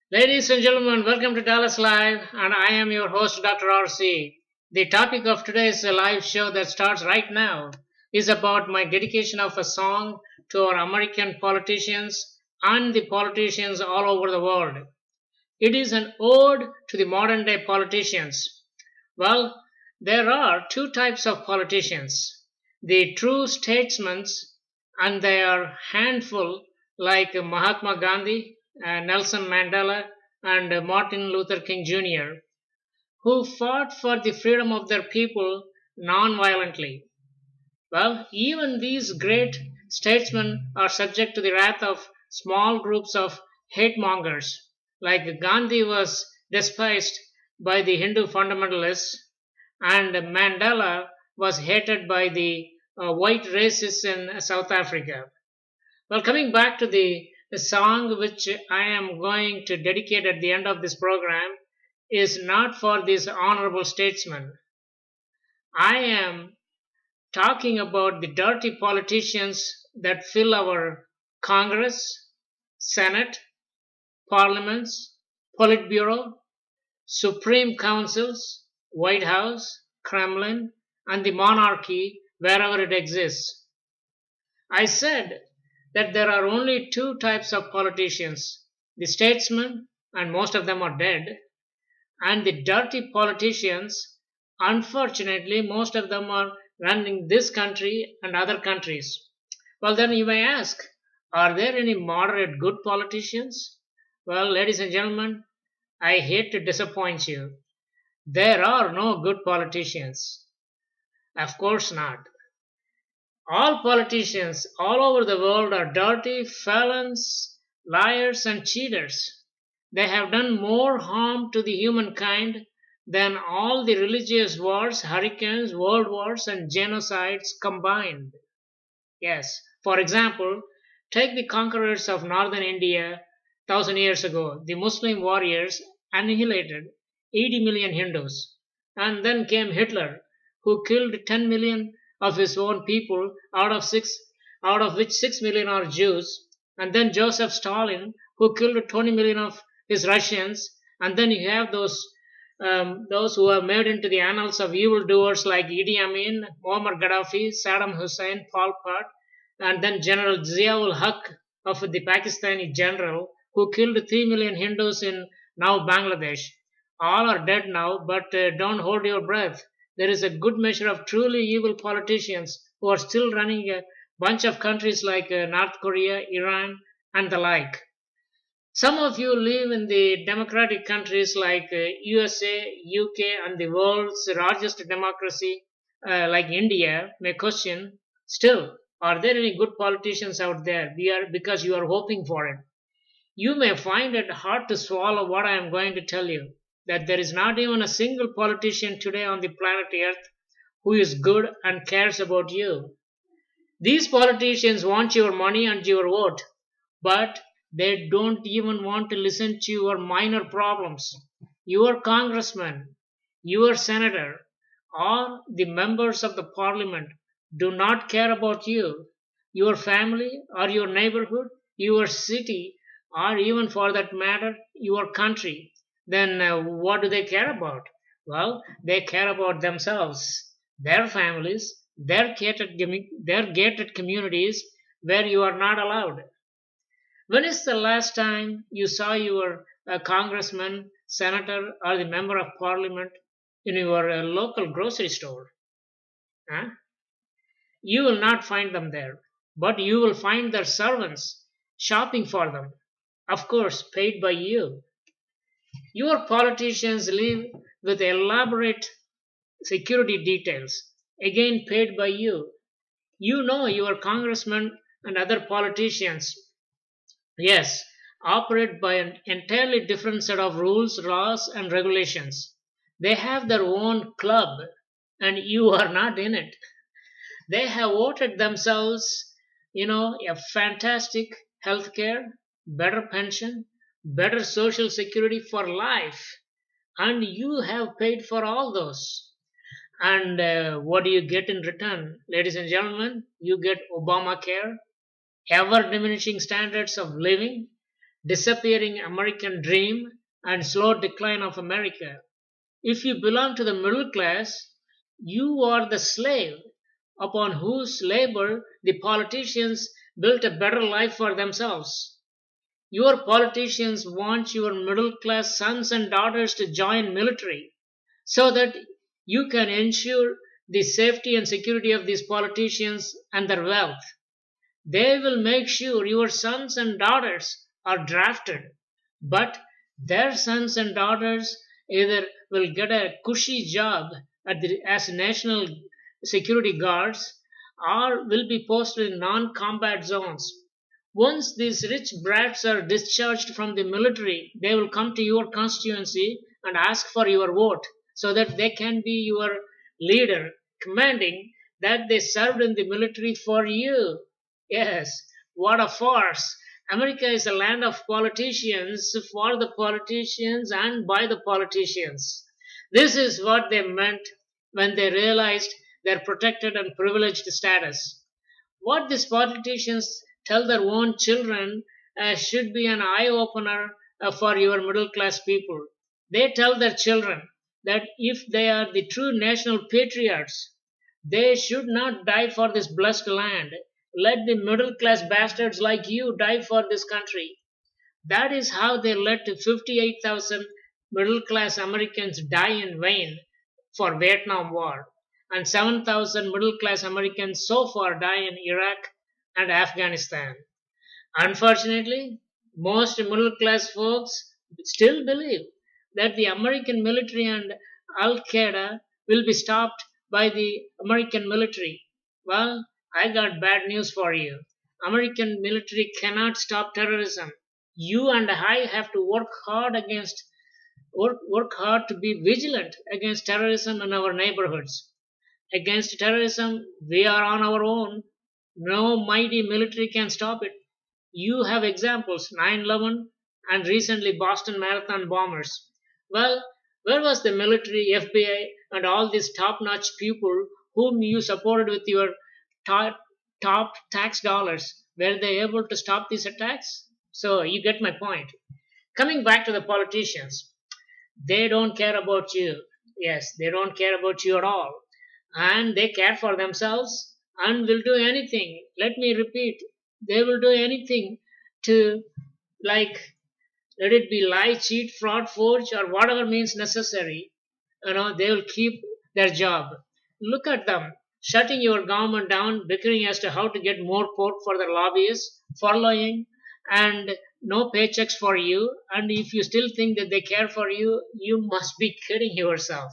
Ladies and gentlemen, welcome to Dallas Live, and I am your host, Dr. RC. The topic of today's live show that starts right now is about my dedication of a song to our American politicians and the politicians all over the world. It is an ode to the modern day politicians. Well, there are two types of politicians, the true statesmen, and they are handful like Mahatma Gandhi, Nelson Mandela, and Martin Luther King Jr., who fought for the freedom of their people non-violently. Well, even these great statesmen are subject to the wrath of small groups of hate mongers, like Gandhi was despised by the Hindu fundamentalists, and Mandela was hated by the white racists in South Africa. Well, coming back to the song which I am going to dedicate at the end of this program is not for these honorable statesmen. I am talking about the dirty politicians that fill our Congress, Senate, parliaments, Politburo, Supreme Councils, White House, Kremlin, and the monarchy wherever it exists. I said that there are only two types of politicians, the statesmen, and most of them are dead, and the dirty politicians. Unfortunately, most of them are running this country and other countries. Well, then you may ask, are there any moderate good politicians? Well, ladies and gentlemen, I hate to disappoint you. There are no good politicians. Of course not. All politicians all over the world are dirty felons, liars, and cheaters. They have done more harm to the humankind than all the religious wars, hurricanes, world wars, and genocides combined. Yes, for example, take the conquerors of northern India 1,000 years ago. The Muslim warriors annihilated 80 million Hindus. And then came Hitler, who killed 10 million of his own people out of which 6 million are Jews. And then Joseph Stalin, who killed 20 million of his Russians. And then you have those who are made into the annals of evildoers like Idi Amin, Muammar Gaddafi, Saddam Hussein, Pol Pot, and then General Ziaul Haq of the Pakistani general who killed 3 million Hindus in now Bangladesh. All are dead now, but don't hold your breath. There is a good measure of truly evil politicians who are still running a bunch of countries like North Korea, Iran, and the like. Some of you live in the democratic countries like USA, UK, and the world's largest democracy like India may question still, are there any good politicians out there? Because you are hoping for it. You may find it hard to swallow what I am going to tell you that there is not even a single politician today on the planet Earth who is good and cares about you. These politicians want your money and your vote, but they don't even want to listen to your minor problems. Your congressman, your senator, or the members of the parliament do not care about you, your family, or your neighborhood, your city, or even for that matter, your country. Then what do they care about? Well, they care about themselves, their families, their gated communities where you are not allowed. When is the last time you saw your congressman, senator, or the member of parliament in your local grocery store? Huh? You will not find them there, but you will find their servants shopping for them, of course, paid by you. Your politicians live with elaborate security details, again paid by you. You know your congressmen and other politicians, yes, operate by an entirely different set of rules, laws, and regulations. They have their own club, and you are not in it. They have voted themselves, a fantastic health care, better pension, better social security for life, and you have paid for all those. And what do you get in return, ladies and gentlemen? You get Obamacare, ever diminishing standards of living, disappearing American dream, and slow decline of America. If you belong to the middle class, you are the slave upon whose labor the politicians built a better life for themselves. Your politicians want your middle class sons and daughters to join military so that you can ensure the safety and security of these politicians and their wealth. They will make sure your sons and daughters are drafted, but their sons and daughters either will get a cushy job as national security guards or will be posted in non combat zones. Once these rich brats are discharged from the military, they will come to your constituency and ask for your vote so that they can be your leader, commanding that they served in the military for you. Yes, what a farce! America is a land of politicians for the politicians and by the politicians. This is what they meant when they realized their protected and privileged status. What these politicians tell their own children should be an eye opener for your middle class people. They tell their children that if they are the true national patriots, they should not die for this blessed land. Let the middle class bastards like you die for this country. That is how they let 58,000 middle class Americans die in vain for Vietnam War, and 7,000 middle class Americans so far die in Iraq and Afghanistan. Unfortunately, most middle class folks still believe that the American military and Al Qaeda will be stopped by the American military. Well, I got bad news for you. American military cannot stop terrorism. You and I have to work hard to be vigilant against terrorism in our neighborhoods. Against terrorism, we are on our own. No mighty military can stop it. You have examples 9/11 and recently Boston Marathon bombers. Well, where was the military, FBI, and all these top notch people whom you supported with your top, top tax dollars? Were they able to stop these attacks? So, you get my point. Coming back to the politicians, they don't care about you. Yes, they don't care about you at all. And they care for themselves and will do anything. Let me repeat, they will do anything to, like, let it be lie, cheat, fraud, forge, or whatever means necessary. They will keep their job. Look at them shutting your government down, bickering as to how to get more pork for their lobbyists, furloughing, and no paychecks for you. And if you still think that they care for you, you must be kidding yourself.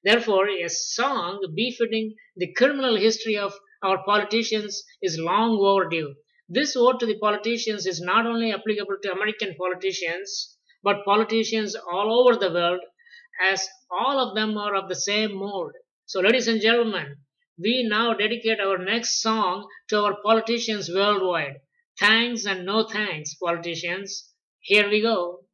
Therefore, a song befitting the criminal history of our politicians is long overdue. This ode to the politicians is not only applicable to American politicians, but politicians all over the world, as all of them are of the same mold. So, ladies and gentlemen, we now dedicate our next song to our politicians worldwide. Thanks and no thanks, politicians. Here we go.